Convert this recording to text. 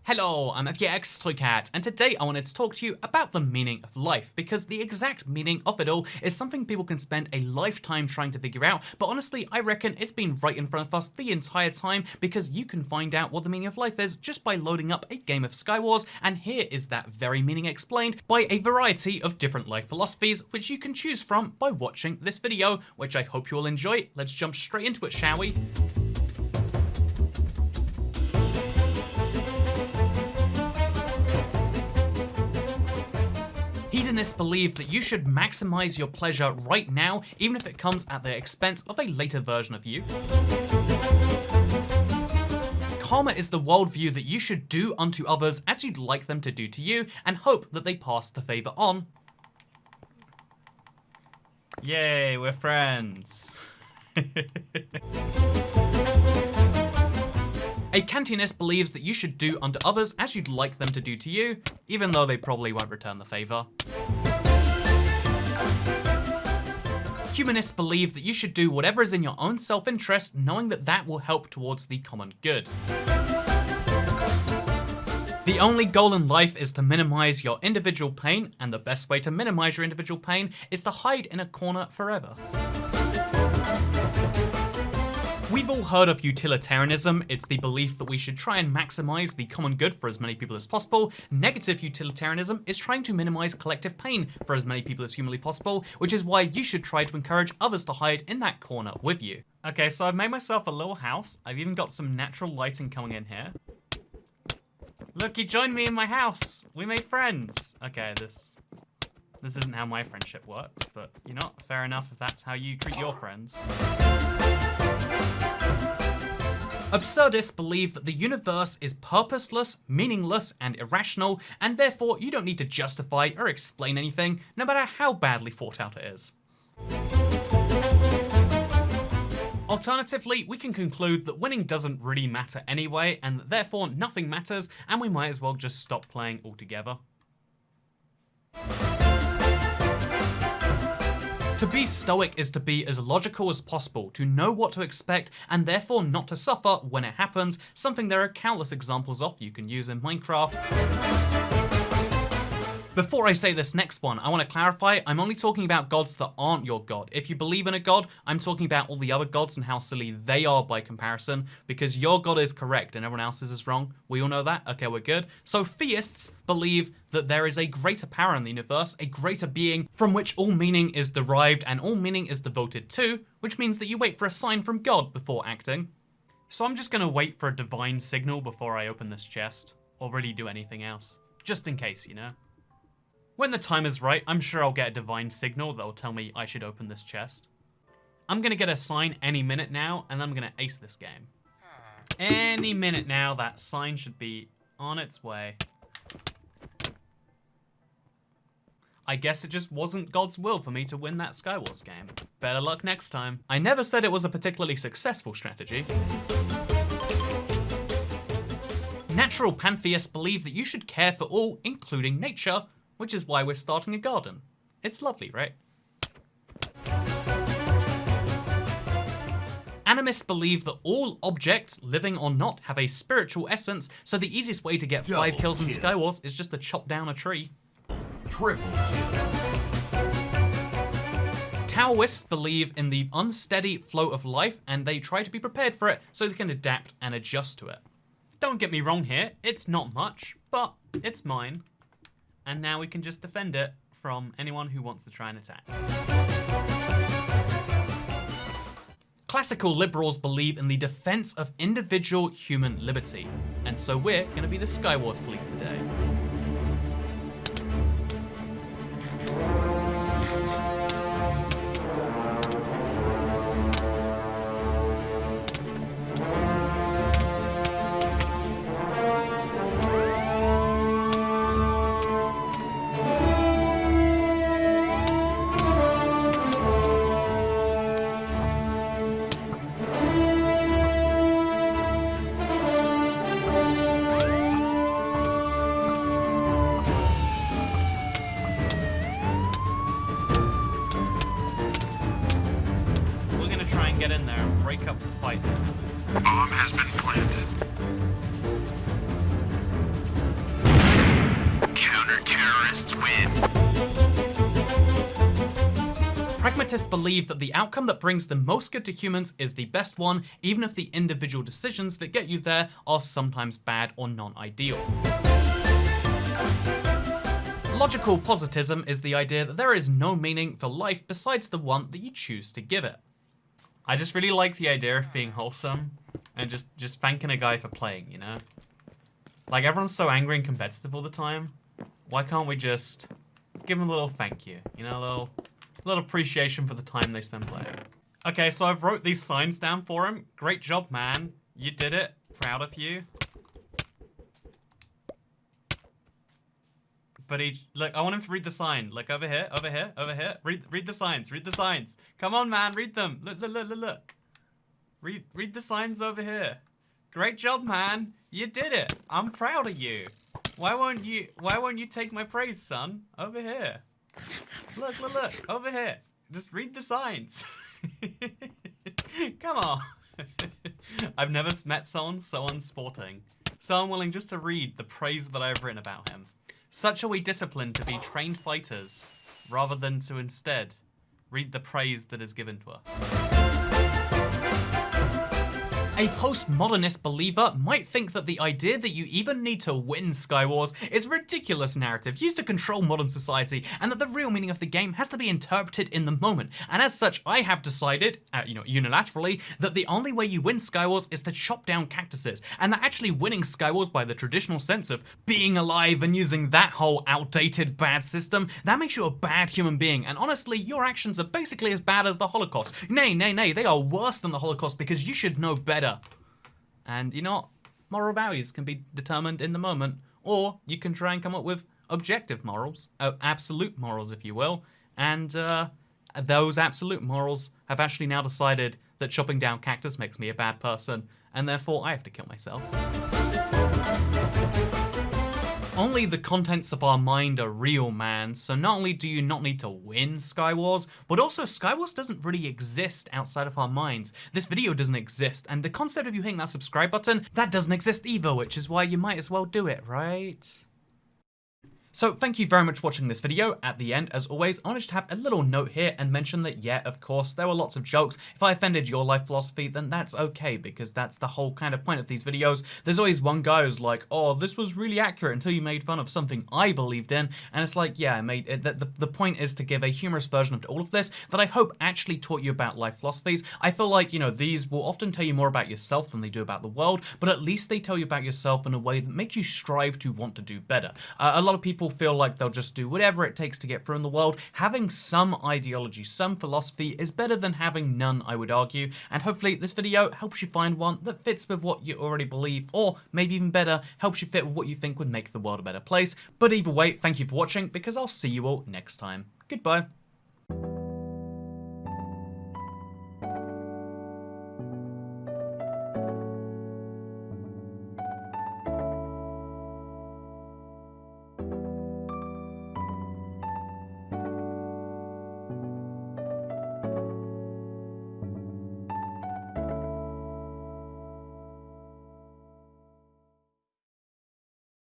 Hello, I'm Epicureanism, and today I wanted to talk to you about the meaning of life, because the exact meaning of it all is something people can spend a lifetime trying to figure out, but honestly, I reckon it's been right in front of us the entire time, because you can find out what the meaning of life is just by loading up a game of Skywars, and here is that very meaning explained by a variety of different life philosophies, which you can choose from by watching this video, which I hope you will enjoy. Let's jump straight into it, shall we? Hedonists believe that you should maximize your pleasure right now, even if it comes at the expense of a later version of you. Karma is the worldview that you should do unto others as you'd like them to do to you, and hope that they pass the favor on. Yay, we're friends. A Kantianist believes that you should do unto others as you'd like them to do to you, even though they probably won't return the favor. Humanists believe that you should do whatever is in your own self-interest, knowing that that will help towards the common good. The only goal in life is to minimize your individual pain, and the best way to minimize your individual pain is to hide in a corner forever. We've all heard of utilitarianism. It's the belief that we should try and maximize the common good for as many people as possible. Negative utilitarianism is trying to minimize collective pain for as many people as humanly possible, which is why you should try to encourage others to hide in that corner with you. Okay, so I've made myself a little house. I've even got some natural lighting coming in here. Look, you joined me in my house. We made friends. Okay, this isn't how my friendship works, but you know, fair enough if that's how you treat your friends. Absurdists believe that the universe is purposeless, meaningless, and irrational, and therefore you don't need to justify or explain anything, no matter how badly thought out it is. Alternatively, we can conclude that winning doesn't really matter anyway, and that therefore nothing matters, and we might as well just stop playing altogether. To be stoic is to be as logical as possible, to know what to expect, and therefore not to suffer when it happens, something there are countless examples of you can use in Minecraft. Before I say this next one, I want to clarify, I'm only talking about gods that aren't your god. If you believe in a god, I'm talking about all the other gods and how silly they are by comparison, because your god is correct and everyone else's is wrong. We all know that? Okay, we're good. So theists believe that there is a greater power in the universe, a greater being from which all meaning is derived and all meaning is devoted to, which means that you wait for a sign from God before acting. So I'm just going to wait for a divine signal before I open this chest, or really do anything else. Just in case, you know? When the time is right, I'm sure I'll get a divine signal that will tell me I should open this chest. I'm going to get a sign any minute now, and I'm going to ace this game. Any minute now, that sign should be on its way. I guess it just wasn't God's will for me to win that Skywars game. Better luck next time. I never said it was a particularly successful strategy. Natural pantheists believe that you should care for all, including nature, which is why we're starting a garden. It's lovely, right? Animists believe that all objects, living or not, have a spiritual essence, so the easiest way to get 5 kills in Skywars is just to chop down a tree. Triple. Taoists believe in the unsteady flow of life, and they try to be prepared for it so they can adapt and adjust to it. Don't get me wrong here, it's not much, but it's mine. And now we can just defend it from anyone who wants to try and attack. Classical liberals believe in the defense of individual human liberty, and so we're going to be the Skywars police today. Get in there and break up the fight. Bomb has been planted. Pragmatists win. Pragmatists believe that the outcome that brings the most good to humans is the best one, even if the individual decisions that get you there are sometimes bad or non-ideal. Logical positivism is the idea that there is no meaning for life besides the one that you choose to give it. I just really like the idea of being wholesome and just thanking a guy for playing, you know? Like, everyone's so angry and competitive all the time. Why can't we just give them a little thank you? You know, a little appreciation for the time they spend playing. Okay, so I've wrote these signs down for him. Great job, man. You did it. Proud of you. But look, I want him to read the sign. Look, over here, over here, over here. Read the signs, read the signs. Come on, man, read them. Look. Read the signs over here. Great job, man. You did it. I'm proud of you. Why won't you take my praise, son? Over here. Look, over here. Just read the signs. Come on. I've never met someone so unsporting. So unwilling just to read the praise that I've written about him. Such are we disciplined to be trained fighters, rather than to instead read the praise that is given to us. A postmodernist believer might think that the idea that you even need to win Skywars is a ridiculous narrative used to control modern society, and that the real meaning of the game has to be interpreted in the moment. And as such, I have decided, unilaterally, that the only way you win Skywars is to chop down cactuses, and that actually winning Skywars by the traditional sense of being alive and using that whole outdated bad system, that makes you a bad human being, and honestly, your actions are basically as bad as the Holocaust. Nay, they are worse than the Holocaust because you should know better. And you know what? Moral values can be determined in the moment, or you can try and come up with objective morals, absolute morals if you will, and those absolute morals have actually now decided that chopping down cactus makes me a bad person, and therefore I have to kill myself. Only the contents of our mind are real, man, so not only do you not need to win Skywars, but also Skywars doesn't really exist outside of our minds. This video doesn't exist, and the concept of you hitting that subscribe button, that doesn't exist either, which is why you might as well do it, right? So thank you very much for watching this video. At the end, as always, I wanted to have a little note here and mention that, yeah, of course, there were lots of jokes. If I offended your life philosophy, then that's okay, because that's the whole kind of point of these videos. There's always one guy who's like, oh, this was really accurate until you made fun of something I believed in. And it's like, yeah, I made it. The point is to give a humorous version of all of this that I hope actually taught you about life philosophies. I feel like, these will often tell you more about yourself than they do about the world, but at least they tell you about yourself in a way that makes you strive to want to do better. A lot of people feel like they'll just do whatever it takes to get through in the world. Having some ideology, some philosophy is better than having none, I would argue, and hopefully this video helps you find one that fits with what you already believe, or maybe even better, helps you fit with what you think would make the world a better place. But either way, thank you for watching, because I'll see you all next time. Goodbye.